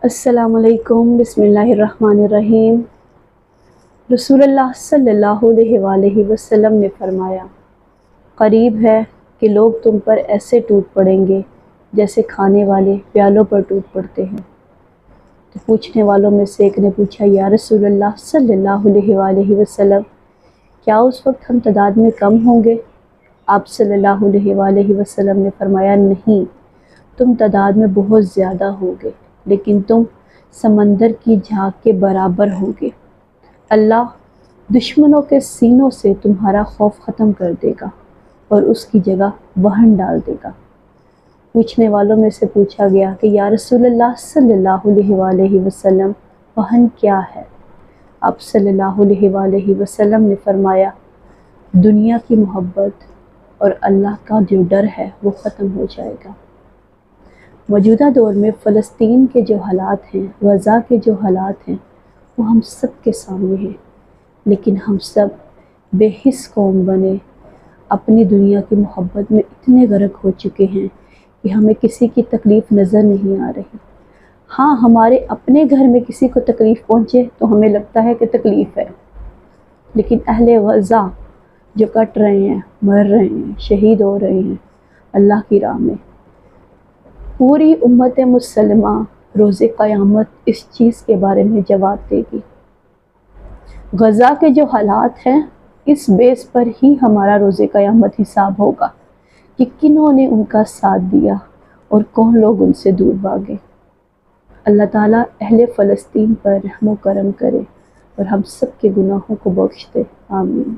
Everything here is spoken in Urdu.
السلام علیکم، بسم اللہ الرحمن الرحیم۔ رسول اللہ صلی اللہ علیہ وآلہ وسلم نے فرمایا، قریب ہے کہ لوگ تم پر ایسے ٹوٹ پڑیں گے جیسے کھانے والے پیالوں پر ٹوٹ پڑتے ہیں۔ تو پوچھنے والوں میں سے ایک نے پوچھا، یا رسول اللہ صلی اللہ علیہ وآلہ وسلم، کیا اس وقت ہم تعداد میں کم ہوں گے؟ آپ صلی اللہ علیہ وآلہ وسلم نے فرمایا، نہیں، تم تعداد میں بہت زیادہ ہوگے، لیکن تم سمندر کی جھاگ کے برابر ہوگے۔ اللہ دشمنوں کے سینوں سے تمہارا خوف ختم کر دے گا اور اس کی جگہ وہن ڈال دے گا۔ پوچھنے والوں میں سے پوچھا گیا کہ یا رسول اللہ صلی اللہ علیہ وآلہ وسلم، وہن کیا ہے؟ آپ صلی اللہ علیہ وآلہ وسلم نے فرمایا، دنیا کی محبت اور اللہ کا جو ڈر ہے وہ ختم ہو جائے گا۔ موجودہ دور میں فلسطین کے جو حالات ہیں، غزہ کے جو حالات ہیں، وہ ہم سب کے سامنے ہیں، لیکن ہم سب بے حس قوم بنے اپنی دنیا کی محبت میں اتنے غرق ہو چکے ہیں کہ ہمیں کسی کی تکلیف نظر نہیں آ رہی۔ ہاں، ہمارے اپنے گھر میں کسی کو تکلیف پہنچے تو ہمیں لگتا ہے کہ تکلیف ہے، لیکن اہل غزہ جو کٹ رہے ہیں، مر رہے ہیں، شہید ہو رہے ہیں اللہ کی راہ میں، پوری امت مسلمہ روز قیامت اس چیز کے بارے میں جواب دے گی۔ غزہ کے جو حالات ہیں، اس بیس پر ہی ہمارا روز قیامت حساب ہوگا کہ کنہوں نے ان کا ساتھ دیا اور کون لوگ ان سے دور بھاگے۔ اللہ تعالیٰ اہل فلسطین پر رحم و کرم کرے اور ہم سب کے گناہوں کو بخش دے، آمین۔